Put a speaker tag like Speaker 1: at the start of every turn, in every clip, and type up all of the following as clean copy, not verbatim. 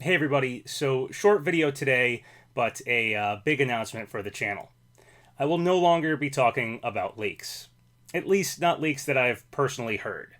Speaker 1: Hey everybody, so short video today, but a big announcement for the channel. I will no longer be talking about leaks. At least not leaks that I've personally heard.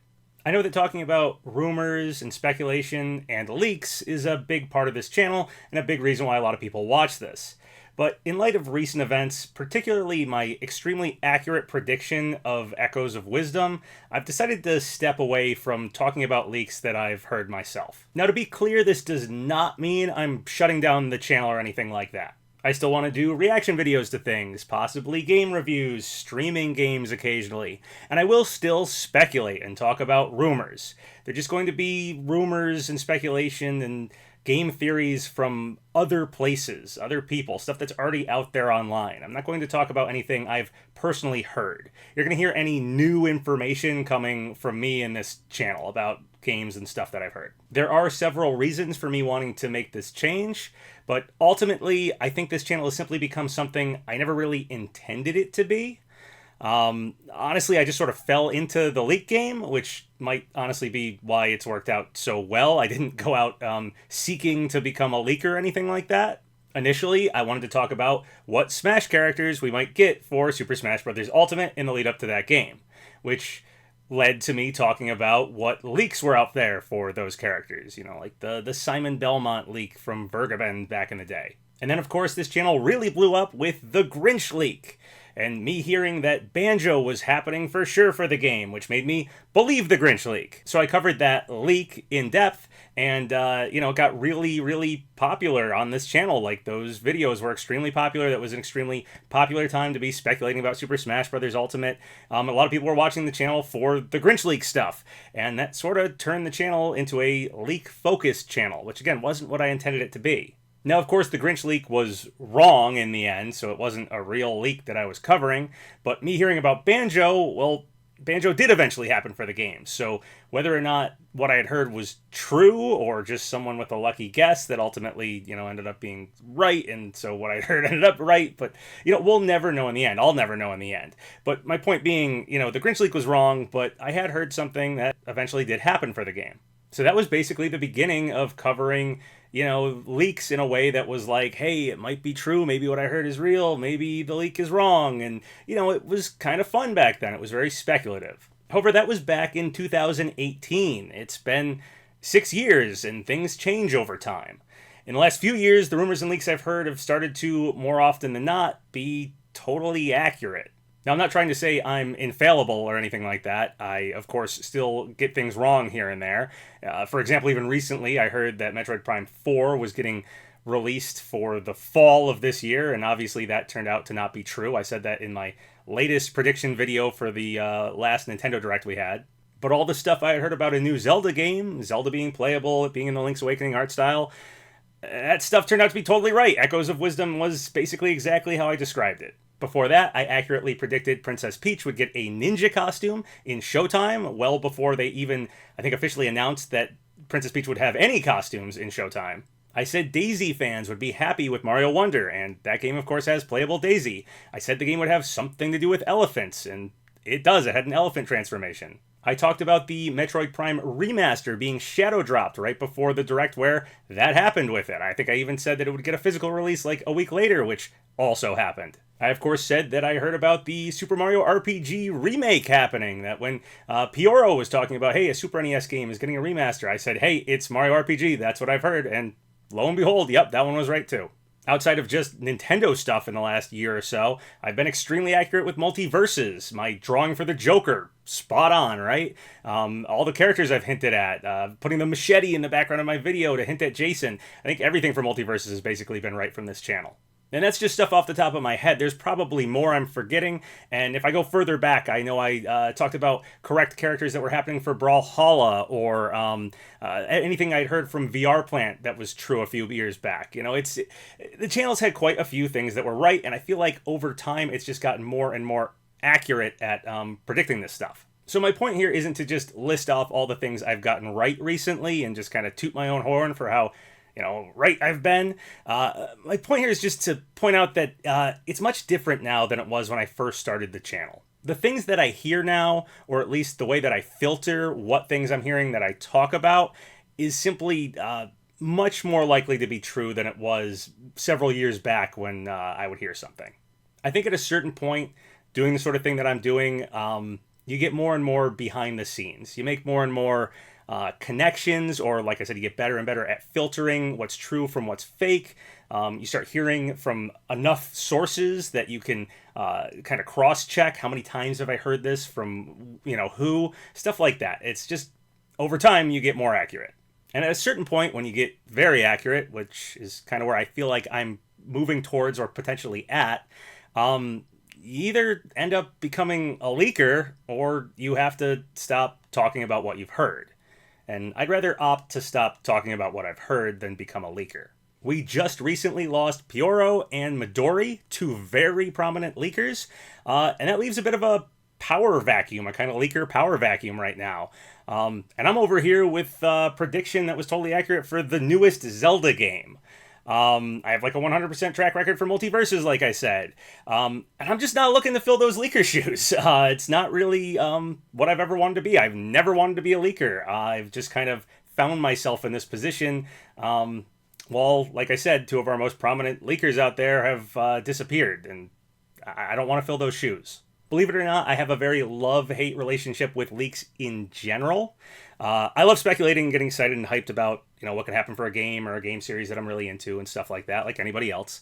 Speaker 1: I know that talking about rumors and speculation and leaks is a big part of this channel and a big reason why a lot of people watch this. But in light of recent events, particularly my extremely accurate prediction of Echoes of Wisdom, I've decided to step away from talking about leaks that I've heard myself. Now, to be clear, this does not mean I'm shutting down the channel or anything like that. I still want to do reaction videos to things, possibly game reviews, streaming games occasionally, and I will still speculate and talk about rumors. They're just going to be rumors and speculation and game theories from other places, other people, stuff that's already out there online. I'm not going to talk about anything I've personally heard. You're going to hear any new information coming from me in this channel about games and stuff that I've heard. There are several reasons for me wanting to make this change, but ultimately, I think this channel has simply become something I never really intended it to be. Honestly, I just sort of fell into the leak game, which might honestly be why it's worked out so well. I didn't go out seeking to become a leaker or anything like that. Initially, I wanted to talk about what Smash characters we might get for Super Smash Bros. Ultimate in the lead up to that game, which led to me talking about what leaks were out there for those characters, you know, like the Simon Belmont leak from Vergaben back in the day. And then, of course, this channel really blew up with the Grinch leak, and me hearing that Banjo was happening for sure for the game, which made me believe the Grinch leak. So I covered that leak in depth, and, it got really, really popular on this channel. Like, those videos were extremely popular. That was an extremely popular time to be speculating about Super Smash Bros. Ultimate. A lot of people were watching the channel for the Grinch leak stuff, and that sort of turned the channel into a leak-focused channel, which, again, wasn't what I intended it to be. Now, of course, the Grinch leak was wrong in the end, so it wasn't a real leak that I was covering, but me hearing about Banjo, well, Banjo did eventually happen for the game, so whether or not what I had heard was true, or just someone with a lucky guess that ultimately, ended up being right, and so what I heard ended up right, but, we'll never know in the end. I'll never know in the end. But my point being, the Grinch leak was wrong, but I had heard something that eventually did happen for the game. So that was basically the beginning of covering leaks in a way that was like, hey, it might be true, maybe what I heard is real, maybe the leak is wrong, and, it was kind of fun back then. It was very speculative. However, that was back in 2018. It's been 6 years, and things change over time. In the last few years, the rumors and leaks I've heard have started to, more often than not, be totally accurate. Now, I'm not trying to say I'm infallible or anything like that. I, of course, still get things wrong here and there. For example, even recently, I heard that Metroid Prime 4 was getting released for the fall of this year, and obviously that turned out to not be true. I said that in my latest prediction video for the last Nintendo Direct we had. But all the stuff I had heard about a new Zelda game, Zelda being playable, it being in the Link's Awakening art style, that stuff turned out to be totally right. Echoes of Wisdom was basically exactly how I described it. Before that, I accurately predicted Princess Peach would get a ninja costume in Showtime, well before they even, I think, officially announced that Princess Peach would have any costumes in Showtime. I said Daisy fans would be happy with Mario Wonder, and that game, of course, has playable Daisy. I said the game would have something to do with elephants, and it does. It had an elephant transformation. I talked about the Metroid Prime remaster being shadow dropped right before the Direct where that happened with it. I think I even said that it would get a physical release like a week later, which also happened. I, of course, said that I heard about the Super Mario RPG remake happening, that when Pioro was talking about, hey, a Super NES game is getting a remaster, I said, hey, it's Mario RPG, that's what I've heard, and lo and behold, yep, that one was right too. Outside of just Nintendo stuff in the last year or so, I've been extremely accurate with multiverses. My drawing for the Joker, spot on, right? All the characters I've hinted at, putting the machete in the background of my video to hint at Jason. I think everything for multiverses has basically been right from this channel. And that's just stuff off the top of my head. There's probably more I'm forgetting, and if I go further back, I know I talked about correct characters that were happening for Brawlhalla, or anything I'd heard from VR Plant that was true a few years back. The channel's had quite a few things that were right, and I feel like over time it's just gotten more and more accurate at predicting this stuff. So my point here isn't to just list off all the things I've gotten right recently and just kind of toot my own horn for how right I've been. My point here is just to point out that it's much different now than it was when I first started the channel. The things that I hear now, or at least the way that I filter what things I'm hearing that I talk about, is simply much more likely to be true than it was several years back when I would hear something. I think at a certain point, doing the sort of thing that I'm doing, you get more and more behind the scenes. You make more and more connections, or like I said, you get better and better at filtering what's true from what's fake. You start hearing from enough sources that you can kind of cross-check. How many times have I heard this from, who? Stuff like that. It's just, over time, you get more accurate. And at a certain point, when you get very accurate, which is kind of where I feel like I'm moving towards or potentially at, you either end up becoming a leaker or you have to stop talking about what you've heard. And I'd rather opt to stop talking about what I've heard than become a leaker. We just recently lost Pioro and Midori, two very prominent leakers, and that leaves a bit of a power vacuum, a kind of leaker power vacuum right now. And I'm over here with a prediction that was totally accurate for the newest Zelda game. I have like a 100% track record for multiverses, like I said. And I'm just not looking to fill those leaker shoes. It's not really what I've ever wanted to be. I've never wanted to be a leaker. I've just kind of found myself in this position. Well, like I said, two of our most prominent leakers out there have disappeared, and I don't want to fill those shoes. Believe it or not, I have a very love-hate relationship with leaks in general. I love speculating and getting excited and hyped about, what could happen for a game or a game series that I'm really into and stuff like that, like anybody else.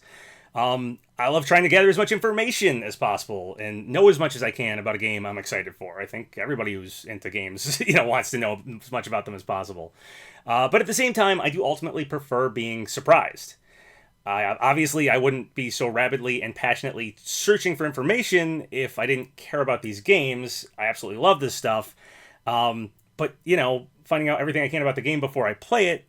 Speaker 1: I love trying to gather as much information as possible and know as much as I can about a game I'm excited for. I think everybody who's into games, wants to know as much about them as possible. But at the same time, I do ultimately prefer being surprised. Obviously, I wouldn't be so rabidly and passionately searching for information if I didn't care about these games. I absolutely love this stuff. But, finding out everything I can about the game before I play it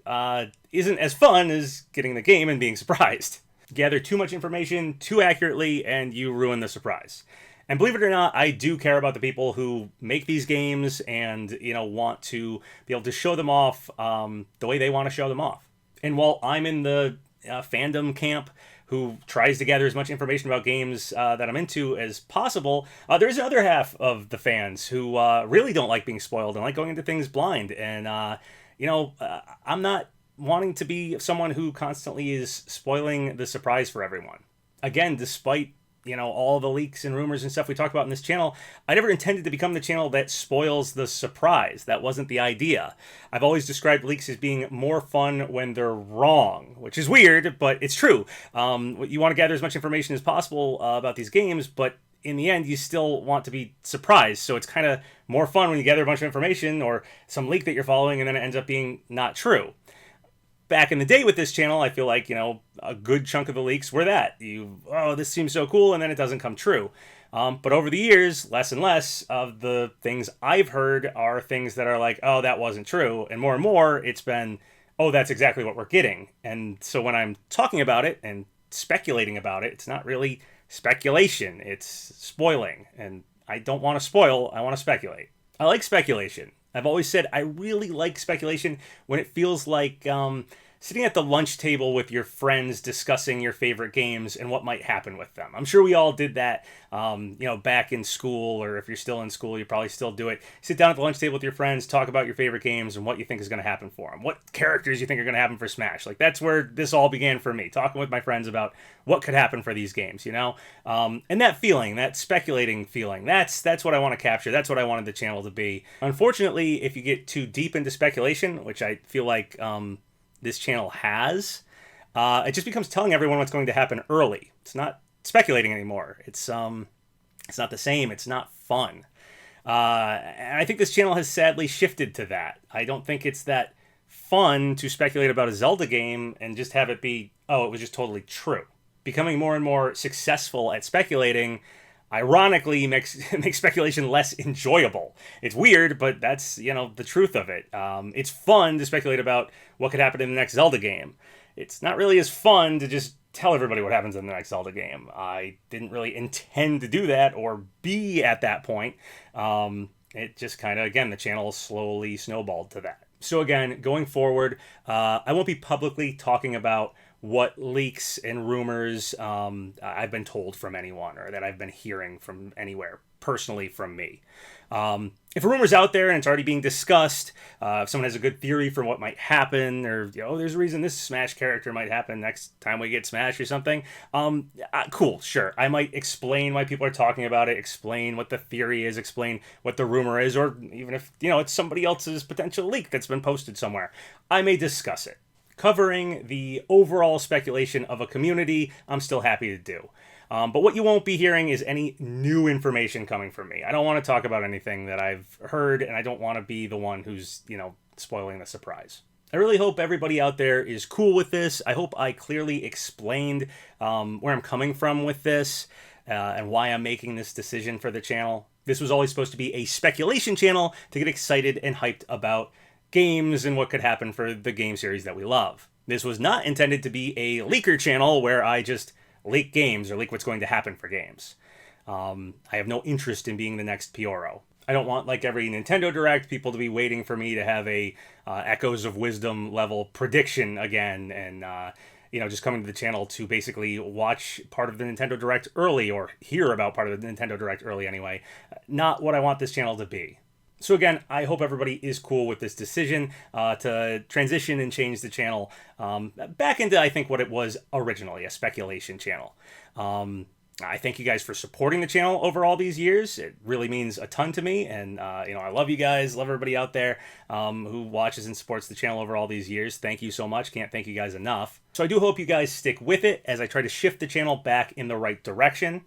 Speaker 1: isn't as fun as getting the game and being surprised. Gather too much information too accurately, and you ruin the surprise. And believe it or not, I do care about the people who make these games and, want to be able to show them off the way they want to show them off. And while I'm in the fandom camp who tries to gather as much information about games that I'm into as possible, there's another half of the fans who really don't like being spoiled and like going into things blind. And, I'm not wanting to be someone who constantly is spoiling the surprise for everyone. Again, despite all the leaks and rumors and stuff we talk about in this channel, I never intended to become the channel that spoils the surprise. That wasn't the idea. I've always described leaks as being more fun when they're wrong, which is weird, but it's true. You want to gather as much information as possible about these games, but in the end, you still want to be surprised. So it's kind of more fun when you gather a bunch of information or some leak that you're following and then it ends up being not true. Back in the day with this channel, I feel like, a good chunk of the leaks were that. This seems so cool, and then it doesn't come true. But over the years, less and less of the things I've heard are things that are like, oh, that wasn't true. And more, it's been, oh, that's exactly what we're getting. And so when I'm talking about it and speculating about it, it's not really speculation. It's spoiling. And I don't want to spoil, I want to speculate. I like speculation. I've always said I really like speculation when it feels like sitting at the lunch table with your friends discussing your favorite games and what might happen with them. I'm sure we all did that, back in school, or if you're still in school, you probably still do it. Sit down at the lunch table with your friends, talk about your favorite games and what you think is going to happen for them. What characters you think are going to happen for Smash. Like, that's where this all began for me, talking with my friends about what could happen for these games, And that feeling, that speculating feeling, that's what I want to capture. That's what I wanted the channel to be. Unfortunately, if you get too deep into speculation, which I feel like this channel has, it just becomes telling everyone what's going to happen early. It's not speculating anymore. It's not the same. It's not fun. And I think this channel has sadly shifted to that. I don't think it's that fun to speculate about a Zelda game and just have it be, oh, it was just totally true. Becoming more and more successful at speculating, ironically, makes speculation less enjoyable. It's weird, but that's, the truth of it. It's fun to speculate about what could happen in the next Zelda game. It's not really as fun to just tell everybody what happens in the next Zelda game. I didn't really intend to do that or be at that point. It just kind of, again, the channel slowly snowballed to that. So again, going forward, I won't be publicly talking about what leaks and rumors I've been told from anyone or that I've been hearing from anywhere personally from me. If a rumor's out there and it's already being discussed, if someone has a good theory for what might happen, or there's a reason this Smash character might happen next time we get Smash or something, cool, sure. I might explain why people are talking about it, explain what the theory is, explain what the rumor is, or even if it's somebody else's potential leak that's been posted somewhere, I may discuss it. Covering the overall speculation of a community, I'm still happy to do. But what you won't be hearing is any new information coming from me. I don't want to talk about anything that I've heard, and I don't want to be the one who's, spoiling the surprise. I really hope everybody out there is cool with this. I hope I clearly explained where I'm coming from with this and why I'm making this decision for the channel. This was always supposed to be a speculation channel to get excited and hyped about games and what could happen for the game series that we love. This was not intended to be a leaker channel where I just leak games or leak what's going to happen for games. I have no interest in being the next Pioro. I don't want, like every Nintendo Direct, people to be waiting for me to have a Echoes of Wisdom level prediction again, and just coming to the channel to basically watch part of the Nintendo Direct early, or hear about part of the Nintendo Direct early anyway. Not what I want this channel to be. So again, I hope everybody is cool with this decision to transition and change the channel back into, I think, what it was originally, a speculation channel. I thank you guys for supporting the channel over all these years. It really means a ton to me, and I love you guys, love everybody out there who watches and supports the channel over all these years. Thank you so much. Can't thank you guys enough. So I do hope you guys stick with it as I try to shift the channel back in the right direction.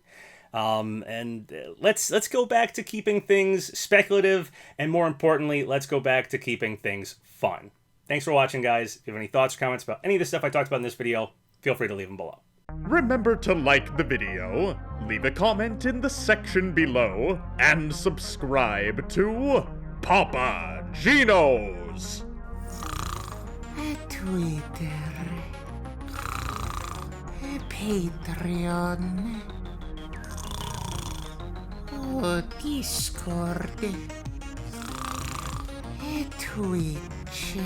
Speaker 1: And let's go back to keeping things speculative, and more importantly, let's go back to keeping things fun. Thanks for watching, guys. If you have any thoughts or comments about any of the stuff I talked about in this video, feel free to leave them below.
Speaker 2: Remember to like the video, leave a comment in the section below, and subscribe to Papa Gino's
Speaker 3: Twitter, Patreon, Discord, Twitch.